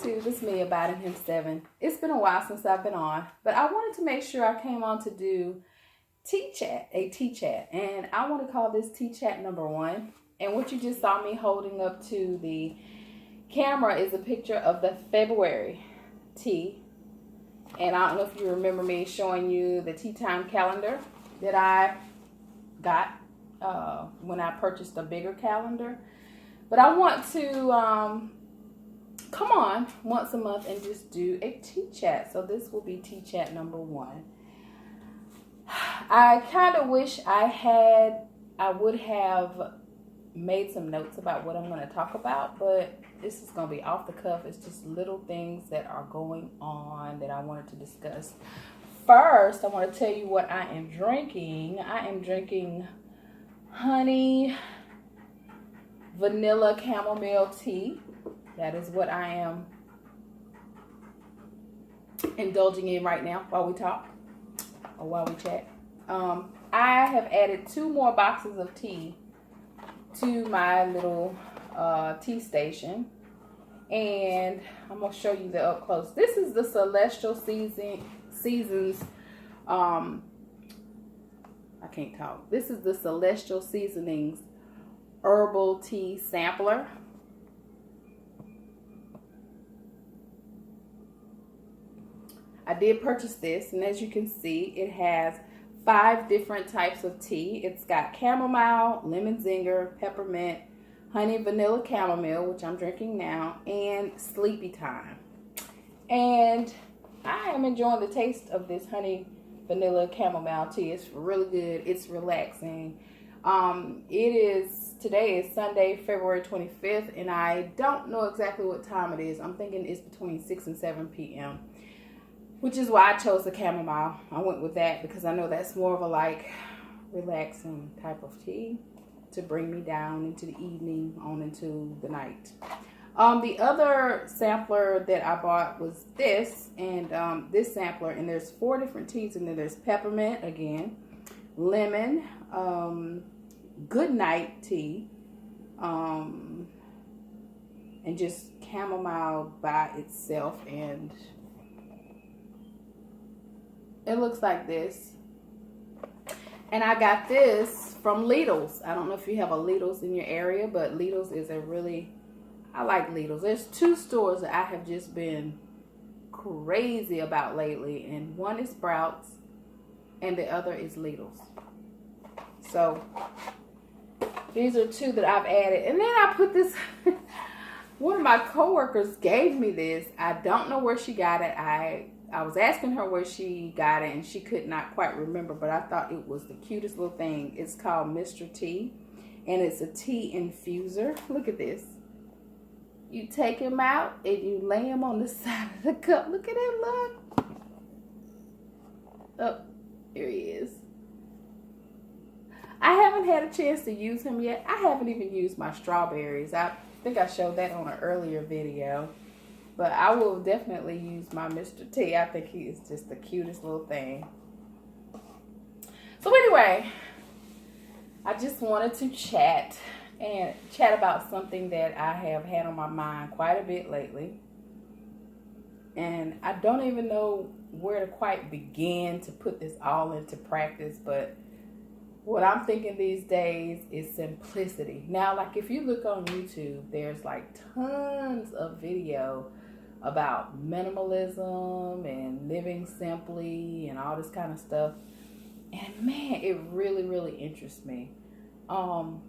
YouTube, it's me, Abiding Him 7. It's been a while since I've been on, but I wanted to make sure I came on to do a T-chat, and I want to call this T-chat number 1. And what you just saw me holding up to the camera is a picture of the February tea. And I don't know if you remember me showing you the tea time calendar that I got when I purchased a bigger calendar. But I want to come on once a month and just do a tea chat. So this will be tea chat number 1. I kind of wish I would have made some notes about what I'm going to talk about, but this is going to be off the cuff. It's just little things that are going on that I wanted to discuss. First, I want to tell you what I am drinking. I am drinking honey vanilla chamomile tea. That is what I am indulging in right now while we talk or while we chat. I have added 2 more boxes of tea to my little tea station, and I'm gonna show you the up close. This is the Celestial Seasons. I can't talk. This is the Celestial Seasonings herbal tea sampler. I did purchase this, and as you can see, it has 5 different types of tea. It's got chamomile, lemon zinger, peppermint, honey vanilla chamomile, which I'm drinking now, and sleepy time. And I am enjoying the taste of this honey vanilla chamomile tea. It's really good. It's relaxing. Today is Sunday, February 25th, and I don't know exactly what time it is. I'm thinking it's between 6 and 7 p.m. which is why I chose the chamomile. I went with that because I know that's more of a relaxing type of tea to bring me down into the evening on into the night. The other sampler that I bought was this, and this sampler, and there's 4 different teas in there. There's peppermint again, lemon, good night tea, and just chamomile by itself, and it looks like this. And I got this from Lidl's. I don't know if you have a Lidl's in your area, but Lidl's is I like Lidl's. There's 2 stores that I have just been crazy about lately, and one is Sprouts and the other is Lidl's. So these are 2 that I've added. And then I put this one of my coworkers gave me this. I don't know where she got it. I was asking her where she got it, and she could not quite remember, but I thought it was the cutest little thing. It's called Mr. T, and it's a tea infuser. Look at this. You take him out, and you lay him on the side of the cup. Look at him, look. Oh, here he is. I haven't had a chance to use him yet. I haven't even used my strawberries. I think I showed that on an earlier video. But I will definitely use my Mr. T. I think he is just the cutest little thing. So anyway, I just wanted to chat about something that I have had on my mind quite a bit lately. And I don't even know where to quite begin to put this all into practice, but what I'm thinking these days is simplicity. Now, like if you look on YouTube, there's like tons of video about minimalism and living simply and all this kind of stuff. And man, it really, really interests me. I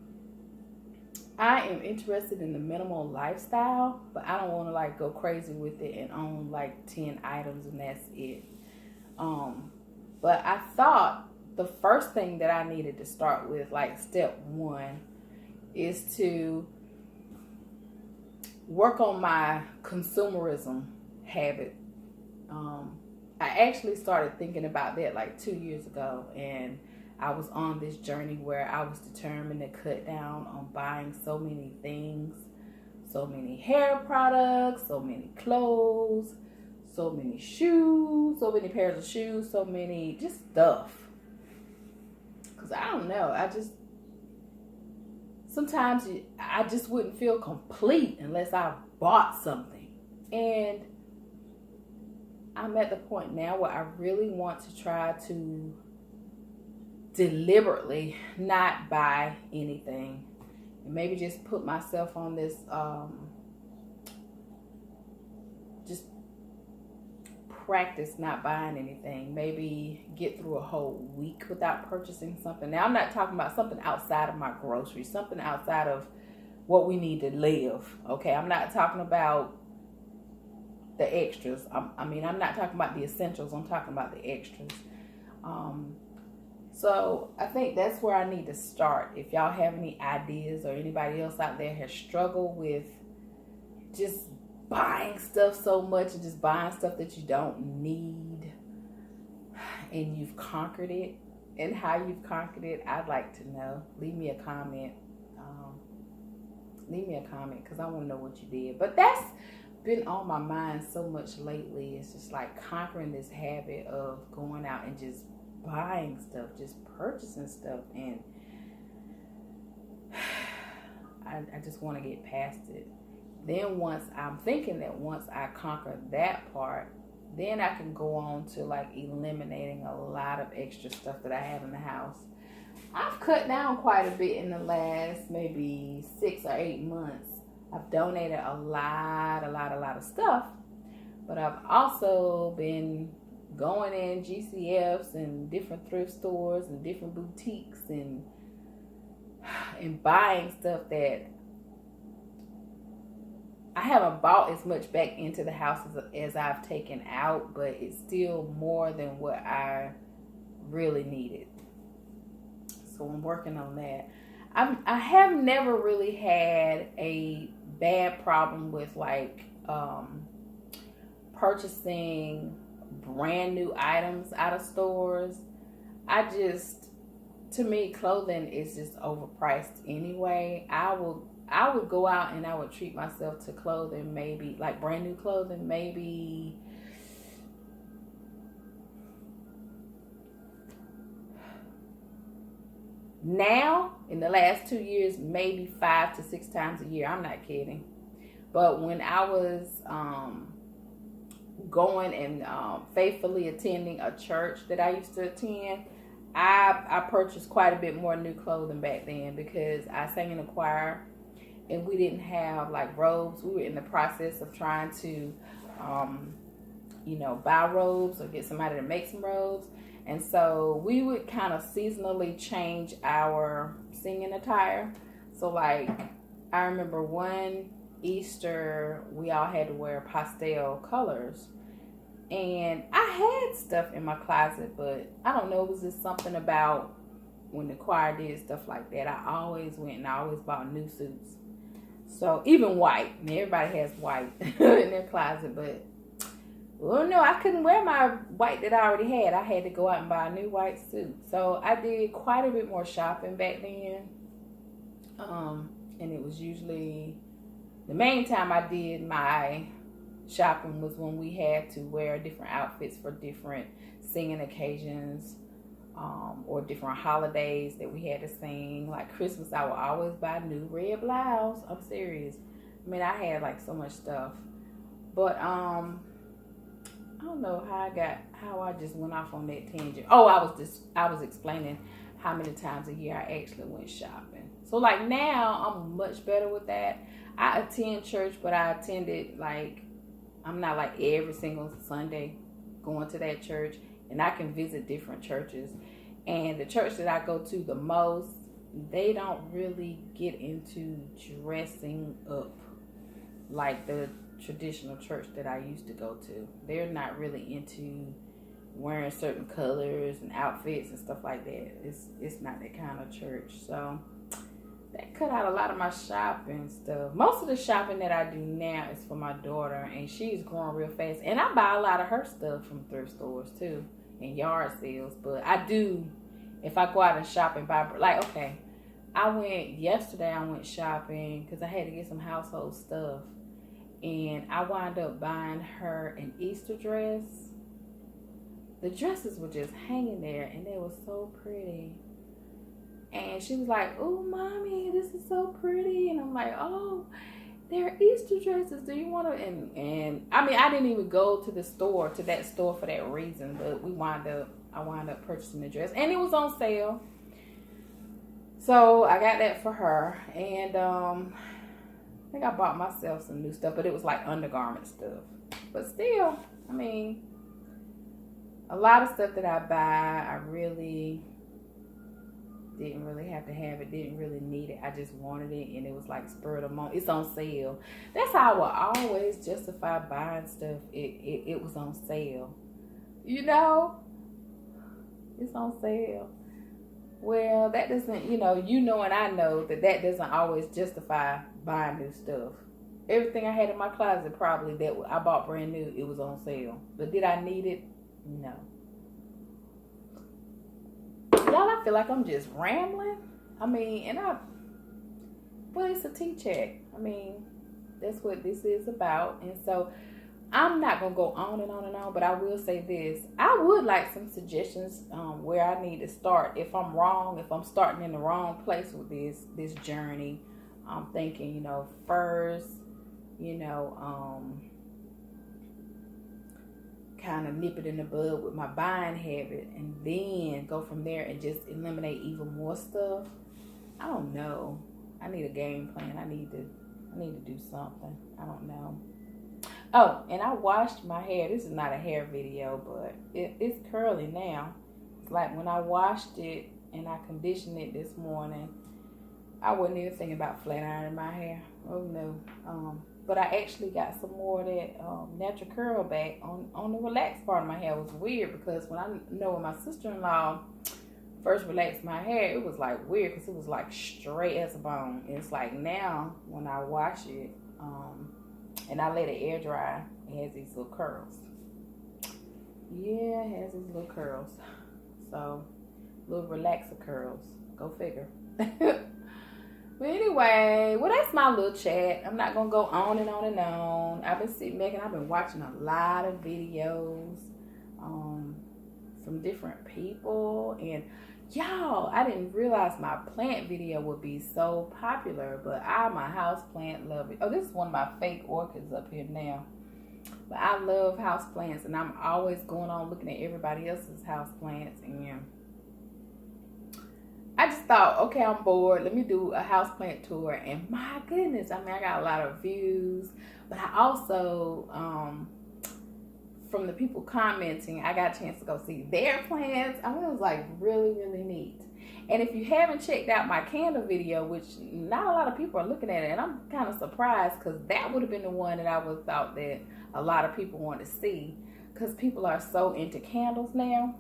am interested in the minimal lifestyle, but I don't want to go crazy with it and own 10 items and that's it. But I thought the first thing that I needed to start with, step 1, is to work on my consumerism habit. I actually started thinking about that 2 years ago, and I was on this journey where I was determined to cut down on buying so many things, so many hair products, so many clothes, so many shoes, so many pairs of shoes, so many just stuff. Because I don't know, sometimes I just wouldn't feel complete unless I bought something. And I'm at the point now where I really want to try to deliberately not buy anything. And maybe just put myself on this just practice not buying anything. Maybe get through a whole week without purchasing something. Now, I'm not talking about something outside of my groceries, something outside of what we need to live. Okay, I'm not talking about the extras. I'm not talking about the essentials. I'm talking about the extras. So I think that's where I need to start. If y'all have any ideas, or anybody else out there has struggled with just buying stuff so much and just buying stuff that you don't need, and you've conquered it, and how you've conquered it, I'd like to know. Leave me a comment. Because I want to know what you did. But that's been on my mind so much lately. It's just like conquering this habit of going out and just buying stuff, just purchasing stuff, and I just want to get past it. Then once I conquer that part, then I can go on to like eliminating a lot of extra stuff that I have in the house. I've cut down quite a bit in the last maybe 6 or 8 months. I've donated a lot of stuff, but I've also been going in GCFs and different thrift stores and different boutiques and buying stuff that I haven't bought as much back into the house as I've taken out, but it's still more than what I really needed. So I'm working on that. I have never really had a bad problem with like purchasing brand new items out of stores. To me, clothing is just overpriced anyway. I would go out and I would treat myself to clothing, maybe like brand new clothing, maybe now in the last 2 years, maybe 5 to 6 times a year. I'm not kidding. But when I was going and faithfully attending a church that I used to attend, I purchased quite a bit more new clothing back then, because I sang in a choir and we didn't have like robes. We were in the process of trying to buy robes or get somebody to make some robes. And so we would kind of seasonally change our singing attire. So like I remember one Easter, we all had to wear pastel colors. And I had stuff in my closet, but I don't know, it was just something about when the choir did stuff like that. I always went and I always bought new suits. So even white, and everybody has white in their closet, but well, no, I couldn't wear my white that I already had. I had to go out and buy a new white suit. So I did quite a bit more shopping back then. And it was usually, the main time I did my shopping was when we had to wear different outfits for different singing occasions, or different holidays that we had to sing. Like Christmas, I would always buy a new red blouse. I'm serious. I mean, I had like so much stuff. But I don't know how I just went off on that tangent. Oh, I was explaining how many times a year I actually went shopping. So like now I'm much better with that. I attend church, but I attended like, I'm not like every single Sunday going to that church, and I can visit different churches. And the church that I go to the most, they don't really get into dressing up like the traditional church that I used to go to. They're not really into wearing certain colors and outfits and stuff like that. It's not that kind of church. So that cut out a lot of my shopping stuff. Most of the shopping that I do now is for my daughter, and she's growing real fast. And I buy a lot of her stuff from thrift stores too, and yard sales. But I do, if I go out and shop and buy, like, okay, yesterday I went shopping because I had to get some household stuff. And I wound up buying her an Easter dress. The dresses were just hanging there, and they were so pretty. And she was like, "Oh, mommy, this is so pretty." And I'm like, "Oh." they're Easter dresses. Do you want to? And I mean, I didn't even go to that store for that reason. But I wound up purchasing the dress, and it was on sale. So I got that for her, and I think I bought myself some new stuff, but it was like undergarment stuff. But still, I mean, a lot of stuff that I buy, I really didn't really have to have it, didn't really need it. I just wanted it, and it was like spur of the moment. It's on sale. That's how I will always justify buying stuff. It was on sale. You know, it's on sale. Well, that doesn't, and I know that doesn't always justify buying new stuff. Everything I had in my closet probably that I bought brand new, it was on sale. But did I need it? No. Y'all, I feel like I'm just rambling. I mean, well, it's a tea chat. I mean, that's what this is about. And so I'm not going to go on and on and on, but I will say this. I would like some suggestions where I need to start. If I'm wrong, if I'm starting in the wrong place with this journey, I'm thinking, first, kind of nip it in the bud with my buying habit and then go from there and just eliminate even more stuff. I don't know. I need a game plan. I need to do something. I don't know. Oh, and I washed my hair. This is not a hair video, but it's curly now. It's like when I washed it and I conditioned it this morning, I wasn't even thinking about flat ironing my hair. Oh, no. But I actually got some more of that natural curl back on the relaxed part of my hair. It was weird because when my sister-in-law first relaxed my hair, it was like weird because it was like straight as a bone. And it's like now when I wash it, and I let it air dry, it has these little curls. Yeah, it has these little curls. So, little relaxer curls. Go figure. But anyway, well, that's my little chat. I'm not going to go on and on and on. I've been sitting back and I've been watching a lot of videos from different people. And y'all, I didn't realize my plant video would be so popular, but I'm a house plant lover. Oh, this is one of my fake orchids up here now. But I love house plants, and I'm always going on looking at everybody else's house plants. And I just thought, okay, I'm bored. Let me do a house plant tour. And my goodness, I mean, I got a lot of views. But I also, from the people commenting, I got a chance to go see their plants. I mean, it was like really, really neat. And if you haven't checked out my candle video, which not a lot of people are looking at it, and I'm kind of surprised because that would have been the one that I would have thought that a lot of people want to see because people are so into candles now.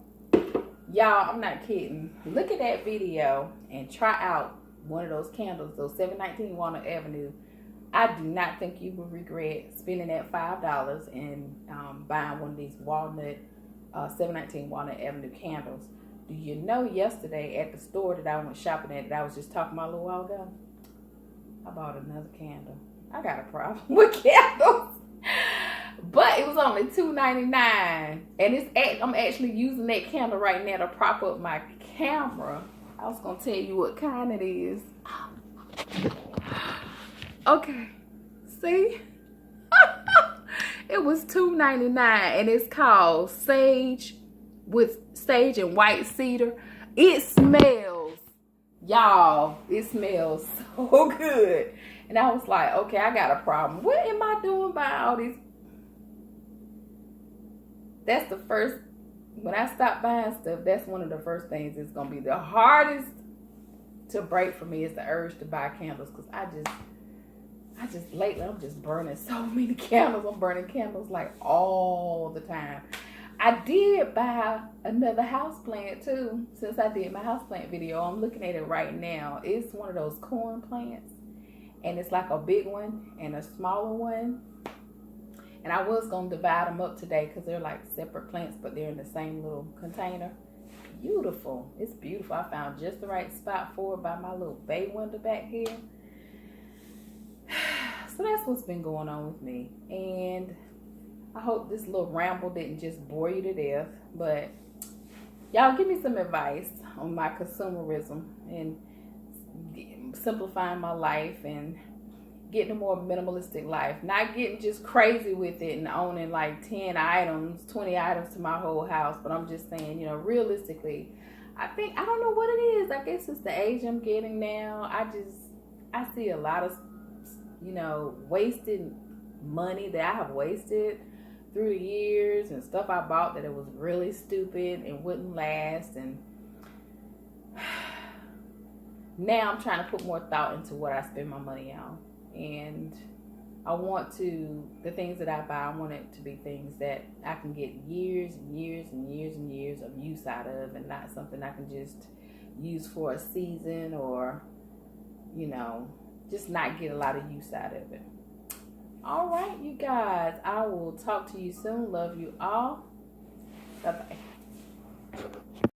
Y'all, I'm not kidding. Look at that video and try out one of those candles, those 719 Walnut Avenue. I do not think you will regret spending that $5 and buying one of these 719 Walnut Avenue candles. Do you know yesterday at the store that I went shopping at that I was just talking about a little while ago? I bought another candle. I got a problem with candles. But it was only $2.99, and I'm actually using that candle right now to prop up my camera. I was gonna tell you what kind it is. Okay, see, it was $2.99, and it's called Sage and White Cedar. It smells, y'all. It smells so good, and I was like, okay, I got a problem. What am I doing by all these? That's the first, when I stop buying stuff, that's one of the first things that's going to be the hardest to break for me is the urge to buy candles. Because I just, lately, I'm just burning so many candles. I'm burning candles like all the time. I did buy another houseplant too, since I did my houseplant video. I'm looking at it right now. It's one of those corn plants. And it's like a big one and a smaller one. And I was going to divide them up today because they're like separate plants, but they're in the same little container. Beautiful. It's beautiful. I found just the right spot for it by my little bay window back here. So that's what's been going on with me. And I hope this little ramble didn't just bore you to death. But y'all give me some advice on my consumerism and simplifying my life and getting a more minimalistic life, not getting just crazy with it and owning like 10 items, 20 items to my whole house. But I'm just saying, you know, realistically, I don't know what it is. I guess it's the age I'm getting now. I see a lot of, you know, wasted money that I have wasted through the years, and stuff I bought that it was really stupid and wouldn't last. And now I'm trying to put more thought into what I spend my money on. And the things that I buy, I want it to be things that I can get years and years and years and years of use out of, and not something I can just use for a season, or, you know, just not get a lot of use out of it. All right, you guys, I will talk to you soon. Love you all. Bye-bye.